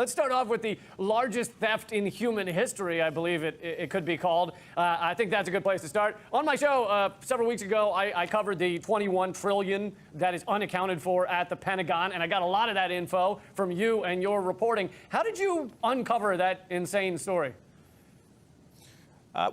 Let's start off with the largest theft in human history, I believe it could be called. I think that's a good place to start. On my show several weeks ago, I covered the $21 trillion that is unaccounted for at the Pentagon, and I got a lot of that info from you and your reporting. How did you uncover that insane story?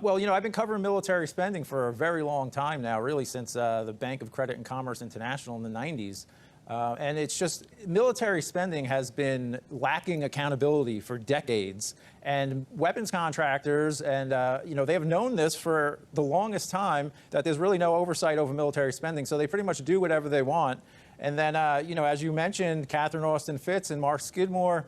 Well, I've been covering military spending for a very long time now, really since the Bank of Credit and Commerce International in the 90s. And it's just military spending has been lacking accountability for decades. And weapons contractors, and they have known this for the longest time, that there's really no oversight over military spending. So they pretty much do whatever they want. And then, as you mentioned, Catherine Austin Fitts and Mark Skidmore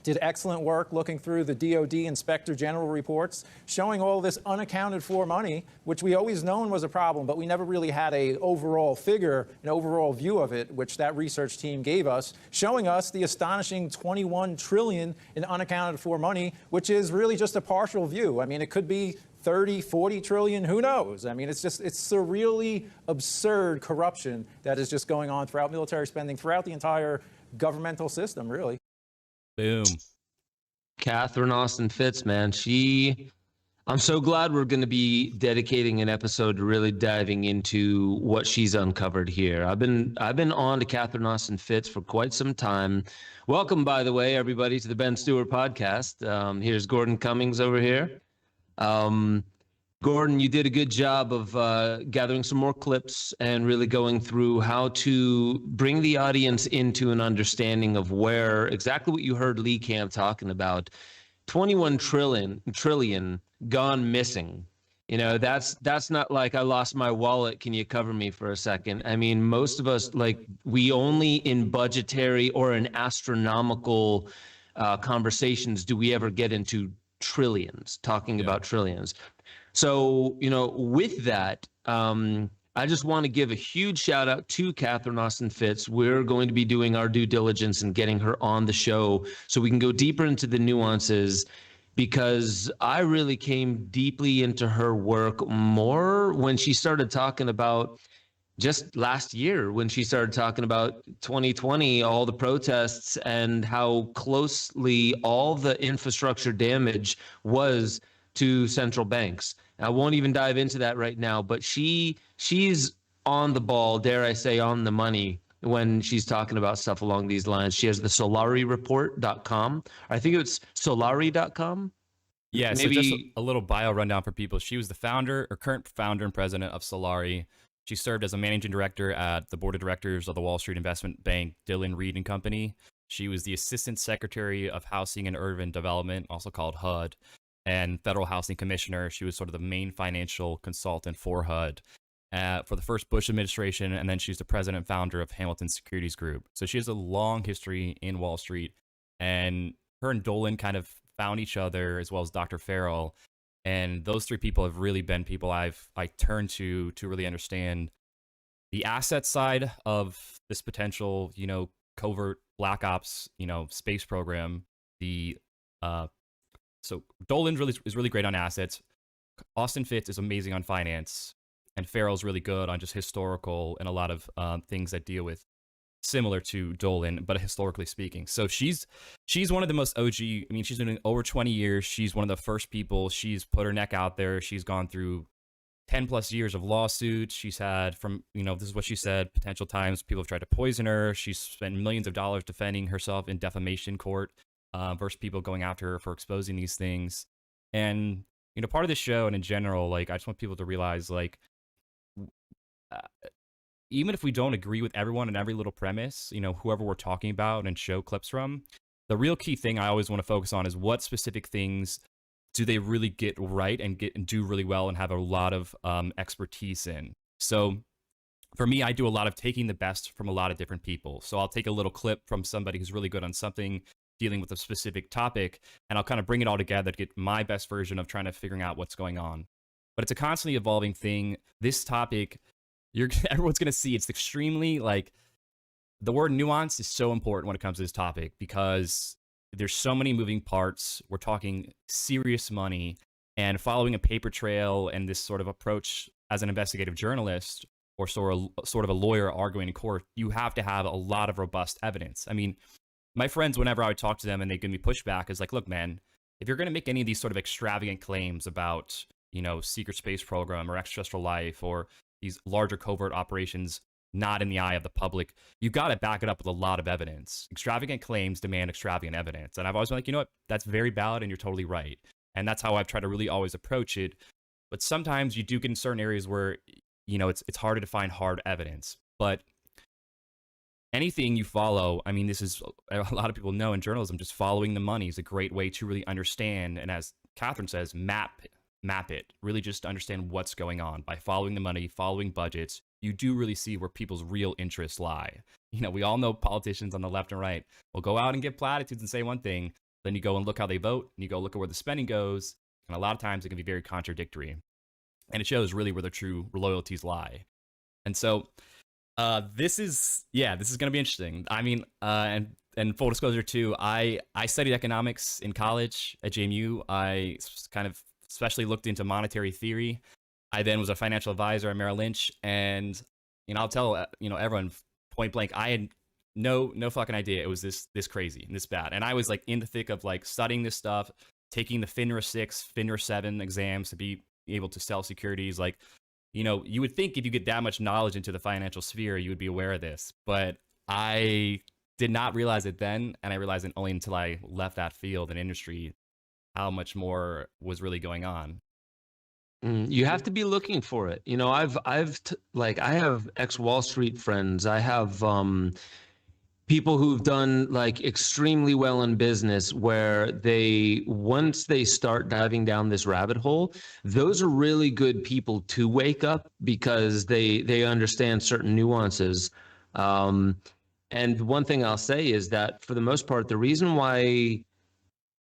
did excellent work looking through the DoD Inspector General reports, showing all this unaccounted for money, which we always known was a problem, but we never really had an overall figure, an overall view of it, which that research team gave us, showing us the astonishing $21 trillion in unaccounted for money, which is really just a partial view. I mean, it could be 30, 40 trillion, who knows? I mean, it's surreally absurd corruption that is just going on throughout military spending, throughout the entire governmental system, really. Boom. Catherine Austin Fitts, man. I'm so glad we're going to be dedicating an episode to really diving into what she's uncovered here. I've been on to Catherine Austin Fitts for quite some time. Welcome, by the way, everybody, to the Ben Stewart podcast. Here's Gordon Cummings over here. Gordon, you did a good job of gathering some more clips and really going through how to bring the audience into an understanding of where exactly what you heard Lee Camp talking about. 21 trillion gone missing. That's not like I lost my wallet. Can you cover me for a second? I mean, most of us, we only in budgetary or in astronomical conversations do we ever get into trillions, talking about trillions. So, with that, I just want to give a huge shout out to Catherine Austin Fitts. We're going to be doing our due diligence and getting her on the show so we can go deeper into the nuances, because I really came deeply into her work more when she started talking about just last year, when she started talking about 2020, all the protests and how closely all the infrastructure damage was to central banks. I won't even dive into that right now, but she's on the ball, dare I say, on the money when she's talking about stuff along these lines. She has the SolariReport.com. I think it's Solari.com. Yeah, maybe. So just a little bio rundown for people. She was the current founder and president of Solari. She served as a managing director at the board of directors of the Wall Street investment bank Dolan, Reed and Company. She was the assistant secretary of housing and urban development, also called HUD, and federal housing commissioner. She was sort of the main financial consultant for HUD for the first Bush administration, and then she's the president and founder of Hamilton Securities Group. So she has a long history in Wall Street, and her and Dolan kind of found each other, as well as Dr. Farrell. And those three people have really been people I turned to really understand the asset side of this potential, covert black ops, space program. So Dolan is really great on assets. Austin Fitts is amazing on finance, and Farrell's really good on just historical and a lot of things that deal with similar to Dolan, but historically speaking. So she's one of the most OG. I mean, she's been over 20 years. She's one of the first people. She's put her neck out there. She's gone through 10 plus years of lawsuits. She's had this is what she said, potential times people have tried to poison her. She's spent millions of dollars defending herself in defamation court versus people going after her for exposing these things. And, part of the show and in general, I just want people to realize, even if we don't agree with everyone and every little premise, whoever we're talking about and show clips from, the real key thing I always want to focus on is what specific things do they really get right and do really well and have a lot of expertise in. So for me, I do a lot of taking the best from a lot of different people. So I'll take a little clip from somebody who's really good on something, dealing with a specific topic, and I'll kind of bring it all together to get my best version of trying to figuring out what's going on. But it's a constantly evolving thing. This topic, everyone's going to see it's extremely, the word nuance is so important when it comes to this topic, because there's so many moving parts. We're talking serious money, and following a paper trail and this sort of approach as an investigative journalist or sort of a lawyer arguing in court, you have to have a lot of robust evidence. I mean, my friends, whenever I would talk to them and they give me pushback, is like, look, man, if you're going to make any of these sort of extravagant claims about, secret space program or extraterrestrial life or these larger covert operations not in the eye of the public, you got to back it up with a lot of evidence. Extravagant claims demand extravagant evidence. And I've always been like, you know what, that's very valid and you're totally right. And that's how I've tried to really always approach it. But sometimes you do get in certain areas where, it's harder to find hard evidence. But anything you follow, I mean, this is a lot of people know in journalism, just following the money is a great way to really understand. And as Catherine says, map it, really just understand what's going on by following the money, following budgets. You do really see where people's real interests lie. We all know politicians on the left and right will go out and give platitudes and say one thing. Then you go and look how they vote and you go look at where the spending goes. And a lot of times it can be very contradictory. And it shows really where their true loyalties lie. And so this is going to be interesting. I mean, and full disclosure too, I studied economics in college at JMU. I kind of especially looked into monetary theory. I then was a financial advisor at Merrill Lynch, and I'll tell everyone point blank, I had no fucking idea it was this crazy and this bad. And I was like in the thick of like studying this stuff, taking the FINRA 6, FINRA 7 exams to be able to sell securities. Like, you would think if you get that much knowledge into the financial sphere, you would be aware of this. But I did not realize it then, and I realized it only until I left that field and industry, how much more was really going on. You have to be looking for it. I have ex-Wall Street friends. I have people who've done like extremely well in business where once they start diving down this rabbit hole, those are really good people to wake up because they understand certain nuances. And one thing I'll say is that for the most part, the reason why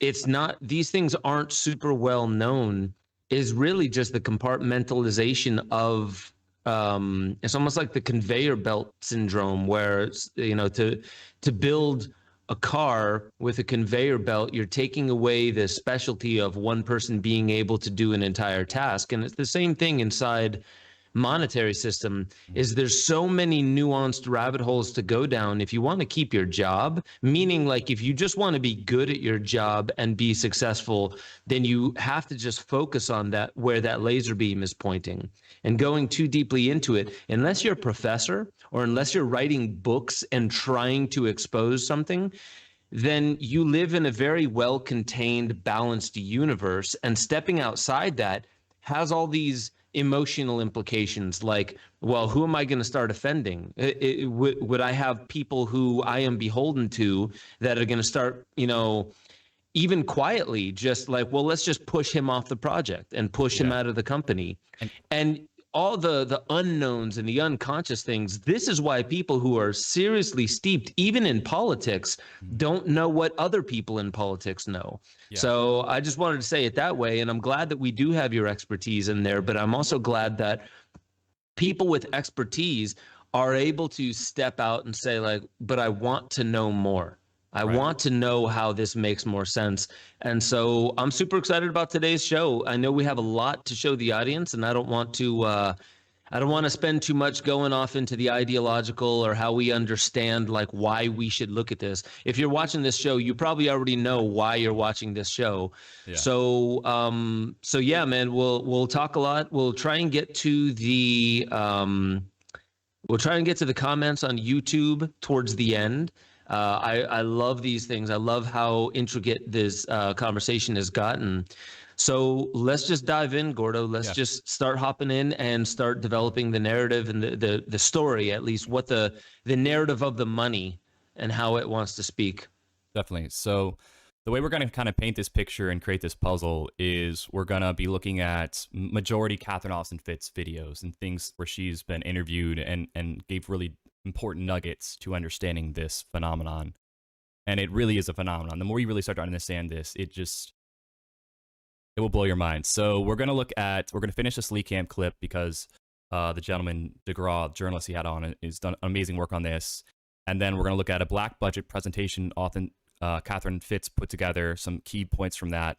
these things aren't super well known is really just the compartmentalization of it's almost like the conveyor belt syndrome, where to build a car with a conveyor belt, you're taking away the specialty of one person being able to do an entire task. And it's the same thing inside monetary system. Is there's so many nuanced rabbit holes to go down if you want to keep your job, meaning like if you just want to be good at your job and be successful, then you have to just focus on that, where that laser beam is pointing. And going too deeply into it, unless you're a professor or unless you're writing books and trying to expose something, then you live in a very well-contained, balanced universe. And stepping outside that has all these emotional implications, like, well, who am I going to start offending? Would I have people who I am beholden to that are going to start, even quietly, just like, well, let's just push him off the project and push him out of the company. And all the unknowns and the unconscious things, this is why people who are seriously steeped, even in politics, don't know what other people in politics know. Yeah. So I just wanted to say it that way. And I'm glad that we do have your expertise in there, but I'm also glad that people with expertise are able to step out and say, like, but I want to know more. I want to know how this makes more sense. And so I'm super excited about today's show. I know we have a lot to show the audience, and I don't want to spend too much going off into the ideological or how we understand like why we should look at this. If you're watching this show, you probably already know why you're watching this show. Yeah. So yeah, man, we'll talk a lot. We'll try and get to the comments on YouTube towards the end. I love these things. I love how intricate this conversation has gotten. So let's just dive in, Gordo. Let's just start hopping in and start developing the narrative and the story, at least what the narrative of the money and how it wants to speak. Definitely. So the way we're going to kind of paint this picture and create this puzzle is we're going to be looking at majority Catherine Austin Fitts videos and things where she's been interviewed and gave really important nuggets to understanding this phenomenon. And it really is a phenomenon. The more you really start to understand this, it will blow your mind. So we're going to finish this Lee Camp clip because the gentleman, DeGraw, journalist he had on, has done amazing work on this. And then we're going to look at a black budget presentation often Catherine Fitts put together, some key points from that,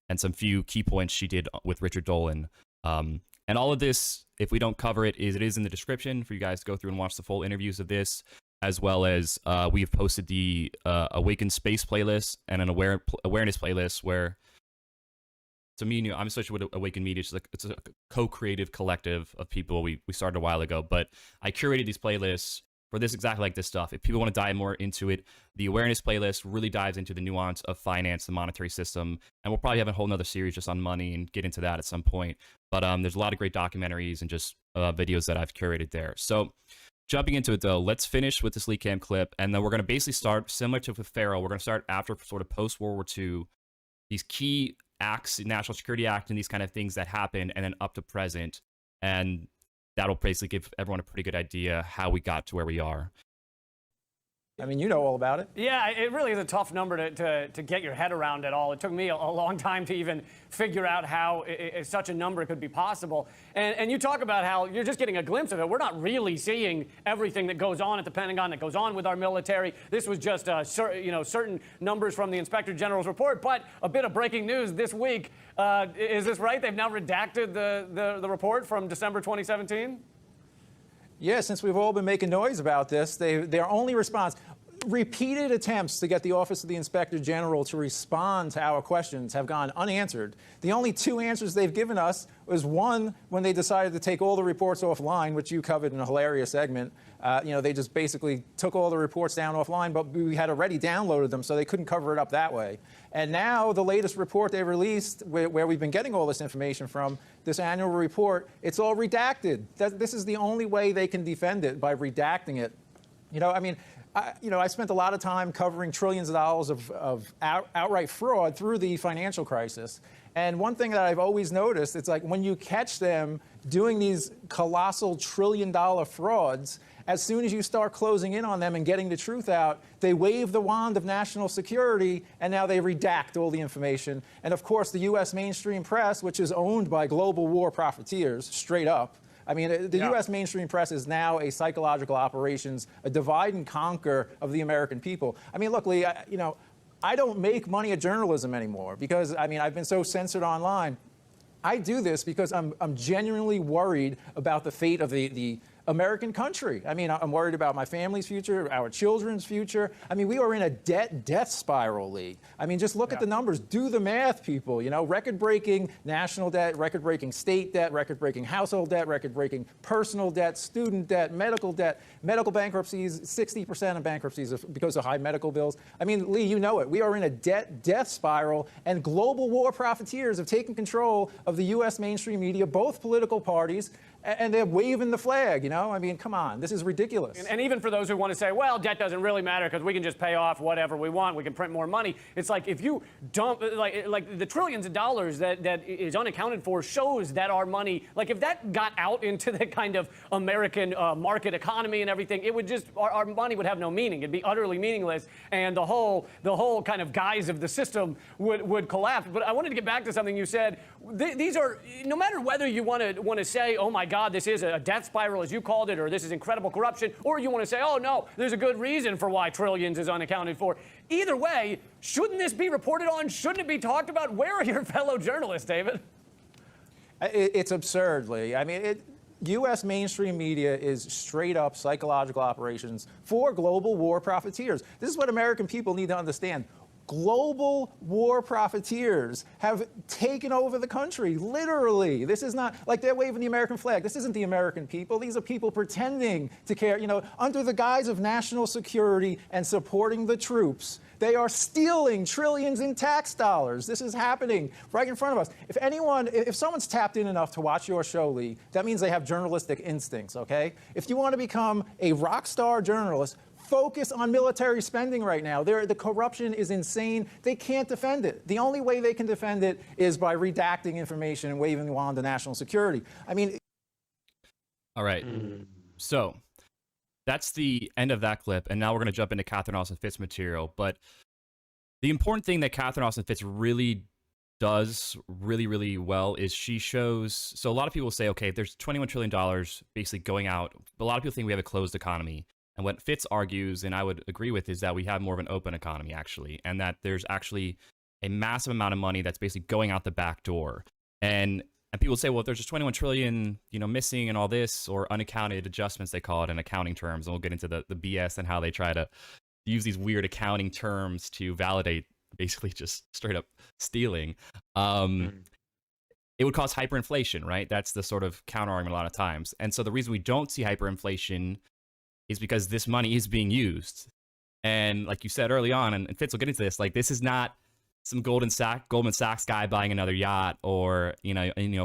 and some few key points she did with Richard Dolan. And all of this, if we don't cover it, it is in the description for you guys to go through and watch the full interviews of this. as well as we've posted the Awaken Space playlist and an awareness playlist where, to me, I'm associated with Awaken Media. It's a co-creative collective of people we started a while ago, but I curated these playlists for this, exactly like this stuff. If people want to dive more into it, the awareness playlist really dives into the nuance of finance, the monetary system, and we'll probably have a whole nother series just on money and get into that at some point. But there's a lot of great documentaries and just videos that I've curated there. So jumping into it though, let's finish with this Lee Camp clip, and then we're going to basically start similar to with Farrell. We're going to start after sort of post-World War II, these key acts, National Security Act, and these kind of things that happened, and then up to present. And that'll basically give everyone a pretty good idea how we got to where we are. I mean, you know all about it. Yeah, it really is a tough number to get your head around at all. It took me a long time to even figure out how such a number could be possible. And you talk about how you're just getting a glimpse of it. We're not really seeing everything that goes on at the Pentagon, that goes on with our military. This was just certain numbers from the Inspector General's report. But a bit of breaking news this week. Is this right? They've now redacted the report from December 2017? Yeah, since we've all been making noise about this, their only response, repeated attempts to get the Office of the Inspector General to respond to our questions have gone unanswered. The only two answers they've given us was one, when they decided to take all the reports offline, which you covered in a hilarious segment. They just basically took all the reports down offline, but we had already downloaded them, so they couldn't cover it up that way. And now the latest report they released, where we've been getting all this information from, this annual report, it's all redacted. This is the only way they can defend it, by redacting it. I spent a lot of time covering trillions of dollars of outright fraud through the financial crisis. And one thing that I've always noticed, it's like when you catch them doing these colossal trillion-dollar frauds, as soon as you start closing in on them and getting the truth out, they wave the wand of national security, and now they redact all the information. And of course, the U.S. mainstream press, which is owned by global war profiteers, straight up. I mean, the U.S. mainstream press is now a psychological operations, a divide and conquer of the American people. I mean, look, Lee, I don't make money at journalism anymore because, I've been so censored online. I do this because I'm genuinely worried about the fate of the American country. I'm worried about my family's future, our children's future. We are in a death spiral, Lee. Just look at the numbers. Do the math, people. Record-breaking national debt, record-breaking state debt, record-breaking household debt, record-breaking personal debt, student debt, medical bankruptcies. 60% of bankruptcies are because of high medical bills. Lee, you know it. We are in a death spiral, and global war profiteers have taken control of the U.S. mainstream media, both political parties, and they're waving the flag, come on, this is ridiculous. And even for those who want to say, well, debt doesn't really matter because we can just pay off whatever we want, we can print more money. It's like if you dump, like the trillions of dollars that is unaccounted for shows that our money, like if that got out into the kind of American market economy and everything, it would just, our money would have no meaning. It'd be utterly meaningless, and the whole kind of guise of the system would collapse. But I wanted to get back to something you said. These are, no matter whether you want to say, oh my God, this is a death spiral, as you called it, or this is incredible corruption, or you want to say, oh no, there's a good reason for why trillions is unaccounted for. Either way, shouldn't this be reported on? Shouldn't it be talked about? Where are your fellow journalists, David? It's absurd, Lee. U.S. mainstream media is straight up psychological operations for global war profiteers. This is what American people need to understand. Global war profiteers have taken over the country, literally. This is not like they're waving the American flag. This isn't the American people. These are people pretending to care, under the guise of national security and supporting the troops. They are stealing trillions in tax dollars. This is happening right in front of us. If someone's tapped in enough to watch your show, Lee, that means they have journalistic instincts, okay? If you want to become a rock star journalist, focus on military spending right now. The corruption is insane. They can't defend it. The only way they can defend it is by redacting information and waving the wand of national security. All right. So that's the end of that clip, and now we're going to jump into Catherine Austin Fitts material. But the important thing that Catherine Austin Fitts really does really, really well is she shows, so a lot of people say, okay, there's $21 trillion basically going out, but a lot of people think we have a closed economy. And what Fitts argues, and I would agree with, is that we have more of an open economy, actually, and that there's actually a massive amount of money that's basically going out the back door. And And people say, well, if there's just 21 trillion, missing and all this, or unaccounted adjustments, they call it in accounting terms. And we'll get into the BS and how they try to use these weird accounting terms to validate basically just straight up stealing. It would cause hyperinflation, right? That's the sort of counter argument a lot of times. And so the reason we don't see hyperinflation is because this money is being used. And like you said early on, and Fitz will get into this, like this is not some Goldman Sachs guy buying another yacht or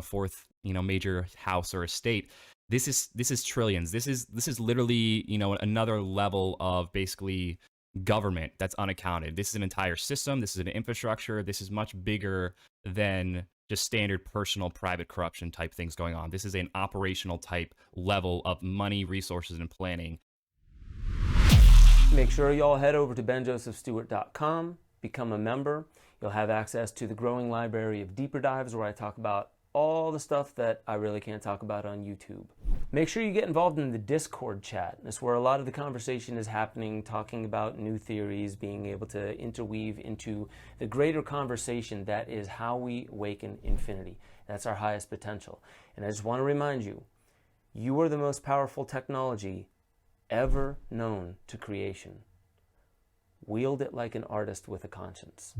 fourth major house or estate. This is trillions. This is literally another level of basically government that's unaccounted. This is an entire system. This is an infrastructure. This is much bigger than just standard personal private corruption type things going on. This is an operational type level of money, resources, and planning. Make sure y'all head over to benjosephstewart.com, become a member. You'll have access to the growing library of deeper dives where I talk about all the stuff that I really can't talk about on YouTube. Make sure you get involved in the Discord chat. That's where a lot of the conversation is happening, talking about new theories, being able to interweave into the greater conversation that is how we awaken infinity. That's our highest potential. And I just want to remind you, you are the most powerful technology ever known to creation. Wield it like an artist with a conscience.